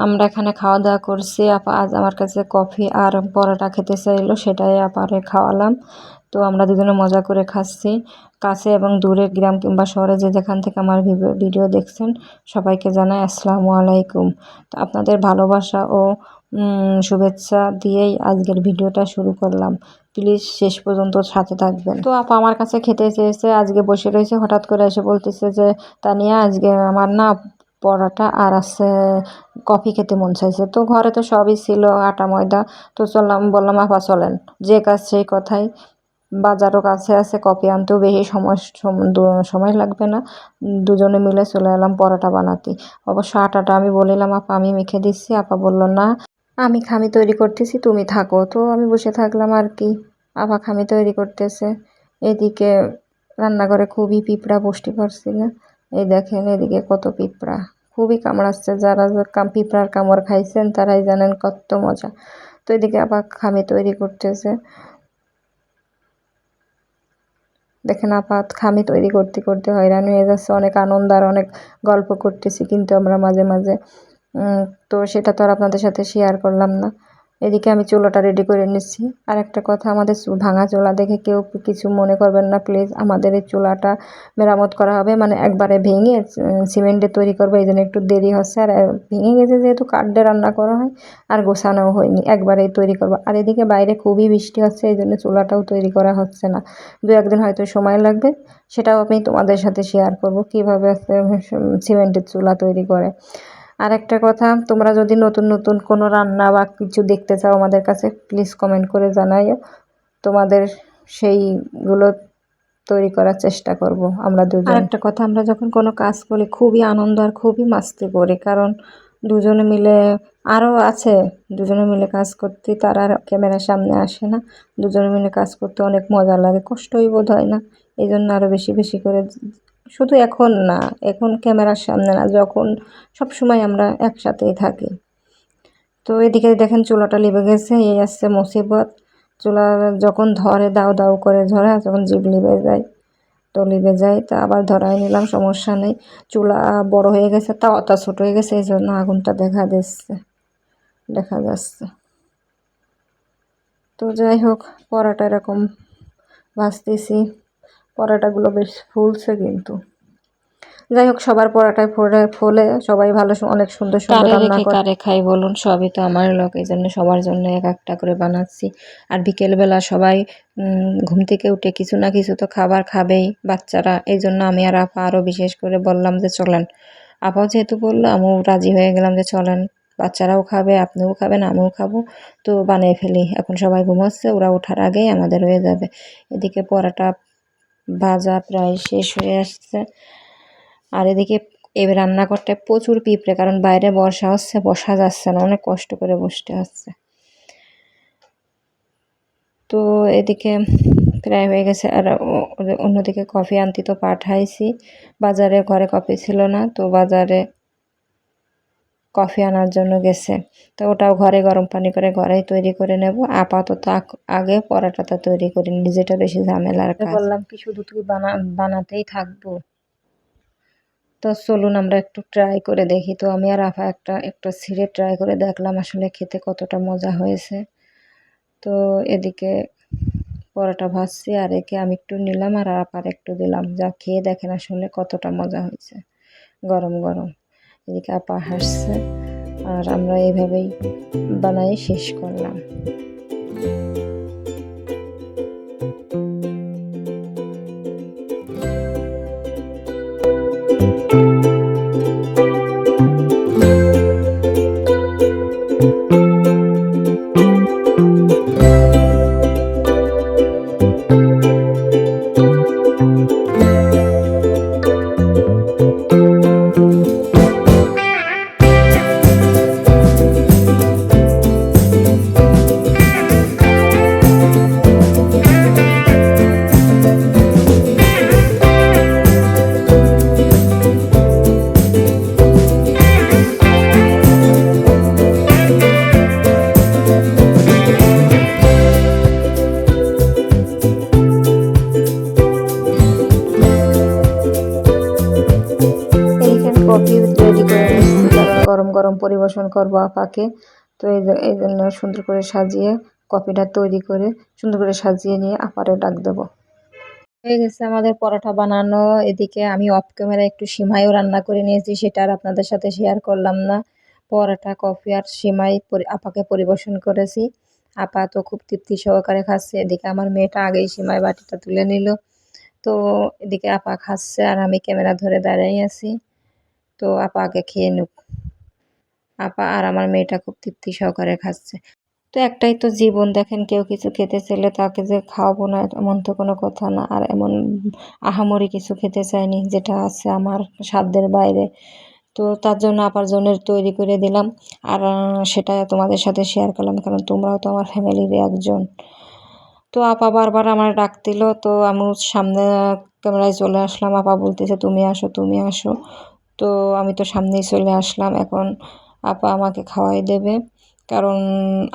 আমরা এখানে খাওয়া দাওয়া করছি। আপা আজ আমার কাছে কফি আর পরোটা খেতে চাইলো, সেটাই আপারে খাওয়ালাম। তো আমরা দুজনে মজা করে খাচ্ছি। কাছে এবং দূরে, গ্রাম কিংবা শহরে যে যেখান থেকে আমার ভিডিও দেখছেন, সবাইকে জানাই আসসালামু আলাইকুম। তো আপনাদের ভালোবাসা ও শুভেচ্ছা দিয়েই আজকের ভিডিওটা শুরু করলাম। প্লিজ শেষ পর্যন্ত সাথে থাকবেন। তো আপা আমার কাছে খেতে চেয়েছে, আজকে বসে রয়েছে, হঠাৎ করে এসে বলতেছে যে তানিয়া আজকে আমার না পরোটা আর আছে কফি খেতে মন চাইছে। তো ঘরে তো সবই ছিল, আটা ময়দা। তো বললাম আপা চলেন, যে কাজ সেই কথাই, বাজারও কাছে আছে, কফি আনতেও বেশি সময় লাগবে না। দুজনে মিলে চলে এলাম পরোটা বানাতে। অবশ্য আটাটা আমি বলিলাম আপা আমি মেখে দিচ্ছি। আপা বলল না আমি খামি তৈরি করতেছি, তুমি থাকো। তো আমি বসে থাকলাম আর কি। আপা খামি তৈরি করতেছে, এদিকে রান্নাঘরে খুবই পিঁপড়া বসতে পারছিল। এই দেখেন এদিকে কত পিঁপড়া, খুবই কামড়াচ্ছে। যারা পিঁপড়ার কামড় খাইছেন তারাই জানেন কত মজা। তো এদিকে আবার খামি তৈরি করতেছে। দেখেন আপাত খামি তৈরি করতে করতে হয়রান হয়ে যাচ্ছে। অনেক আনন্দ আর অনেক গল্প করতেছি কিন্তু আমরা মাঝে মাঝে। তো সেটা তো আর আপনাদের সাথে শেয়ার করলাম না। এদিকে আমি চুলাটা রেডি করে নিচ্ছি। আর একটা কথা, আমাদের ভাঙা চুলা দেখে কেউ কিছু মনে করবেন না প্লিজ। আমাদের এই চুলাটা মেরামত করা হবে, মানে একবারে ভেঙে সিমেন্টে তৈরি করবো, এই জন্য একটু দেরি হচ্ছে। আর ভেঙে গেছে যেহেতু, কাঠ দিয়ে রান্না করা হয়, আর গোছানোও হয়নি, একবারেই তৈরি করবো। আর এদিকে বাইরে খুবই বৃষ্টি হচ্ছে, এই জন্য চুলাটাও তৈরি করা হচ্ছে না। দু একদিন হয়তো সময় লাগবে, সেটাও আমি তোমাদের সাথে শেয়ার করব কীভাবে সিমেন্টের চুলা তৈরি করে। আর একটা কথা, তোমরা যদি নতুন নতুন কোনো রান্না বা কিছু দেখতে চাও আমাদের কাছে, প্লিজ কমেন্ট করে জানাইও। তোমাদের সেইগুলো তৈরি করার চেষ্টা করব আমরা দুজন। আর একটা কথা, আমরা যখন কোনো কাজ করি খুবই আনন্দ আর খুবই মাস্তি করি, কারণ দুজনে মিলে, আরও আছে দুজনে মিলে কাজ করতে, তারা আর ক্যামেরার সামনে আসে না। দুজনে মিলে কাজ করতে অনেক মজা লাগে, কষ্টই বোধ হয় না। এই জন্য আরও বেশি বেশি করে, শুধু এখন না, এখন ক্যামেরার সামনে না, যখন সব সময় আমরা একসাথেই থাকি। তো এদিকে দেখেন চুলাটা লিবে গেছে, এই আসছে মুসিবত। চুলা যখন ধরে দাউ দাউ করে ধরে, যখন জিভ লিবে যায় তো লিবে যায়, তা আবার ধরাই নিলাম, সমস্যা নেই। চুলা বড় হয়ে গেছে, তাওয়াটা ছোট হয়ে গেছে, এই জন্য আগুনটা দেখা যাচ্ছে। তো যাই হোক, পরোটা এরকম ভাজতেছি, পরোটাগুলো বেশ ফুলছে কিন্তু। যাই হোক, সবার পরোটায় ফোলে, সবাই ভালো, অনেক সুন্দর সুন্দর রান্না করে। কারে খাই বলুন, সবই তো আমার লোক, এই জন্য সবার জন্য এক একটা করে বানাচ্ছি। আর বিকেলবেলা সবাই ঘুম থেকে উঠে কিছু না কিছু তো খাবার খাবেই বাচ্চারা, এই জন্য আমি আর আপা আরও বিশেষ করে বললাম যে চলেন। আপাও যেহেতু বললো, আমিও রাজি হয়ে গেলাম যে চলেন, বাচ্চারাও খাবে, আপনিও খাবেন, আমিও খাবো, তো বানিয়ে ফেলি। এখন সবাই ঘুমাচ্ছে, ওরা ওঠার আগেই আমাদের হয়ে যাবে। এদিকে পরোটা ভাজা প্রায় শেষ হয়ে আসছে। আর এদিকে এই রান্নাঘরটায় প্রচুর পিঁপড়ে, কারণ বাইরে বর্ষা হচ্ছে, বসা যাচ্ছে না, অনেক কষ্ট করে বসতে হচ্ছে। তো এদিকে প্রায় হয়ে গেছে। আর অন্যদিকে কফি আনতে তো পাঠাইছি বাজারে, ঘরে কফি ছিল না, তো বাজারে কফি আনার জন্য গেছে। তো ওটাও ঘরে গরম পানি করে ঘরেই তৈরি করে নেব। আপাতত আগে পরোটাটা তৈরি করি, নিজেটা বেশি ঝামেলার কাজ। বললাম কি শুধু তুই বানাতেই থাকবো। তো চলুন আমরা একটু ট্রাই করে দেখি। তো আমি আর আপা একটা ছিঁড়ে ট্রাই করে দেখলাম আসলে খেতে কতটা মজা হয়েছে। তো এদিকে পরোটা ভাজছি, আর একে আমি একটু নিলাম আর আপার একটু দিলাম, যা খেয়ে দেখেন আসলে কতটা মজা হয়েছে গরম গরম। এদিকে আপা হাসছে, আর আমরা এইভাবেই বানাই শেষ করলাম। গরম গরম পরিবেশন করব আপাকে। তো এই জন্য সুন্দর করে সাজিয়ে কফিটা তৈরি করে সুন্দর করে সাজিয়ে নিয়ে আপারে ডাক দেবো। হয়ে গেছে আমাদের পরোটা বানানো। এদিকে আমি অফ ক্যামেরা একটু সিমাইও রান্না করে নিয়েছি, সেটা আর আপনাদের সাথে শেয়ার করলাম না। পরোটা, কফি আর সিমাই আপাকে পরিবেশন করেছি। আপা তো খুব তৃপ্তি সহকারে খাচ্ছে। এদিকে আমার মেয়েটা আগেই সিমাই বাটিটা তুলে নিল। তো এদিকে আপা খাচ্ছে আর আমি ক্যামেরা ধরে দাঁড়িয়ে আছি। তো আপা আগে খেয়ে নিক। আপা আর আমার মেয়েটা খুব তৃপ্তি সহকারে খাচ্ছে। তো একটাই তো জীবন, দেখেন কেউ কিছু খেতে চাইলে তাকে যে খাওয়াবো না এমন তো কোনো কথা না। আর এমন আহামরি কিছু খেতে চাইনি যেটা আছে আমার সাধ্যের বাইরে। তো তার জন্য আপার জন্য তৈরি করে দিলাম। আর সেটা তোমাদের সাথে শেয়ার করলাম, কারণ তোমরাও তো আমার ফ্যামিলির একজন। তো আপা বারবার আমার ডাক দিল, তো আমি সামনে ক্যামেরায় চলে আসলাম। আপা বলতেছে তুমি আসো তুমি আসো। তো আমি তো সামনেই চলে আসলাম। এখন আপা আমাকে খাওয়াই দেবে, কারণ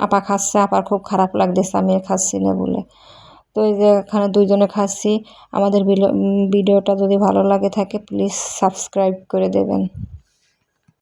আপা খাচ্ছে, আপার খুব খারাপ লাগতেছে আমি খাচ্ছি না বলে। তো এই যে এখানে দুইজনে খাচ্ছি। আমাদের ভিডিওটা যদি ভালো লাগে থাকে প্লিজ সাবস্ক্রাইব করে দেবেন।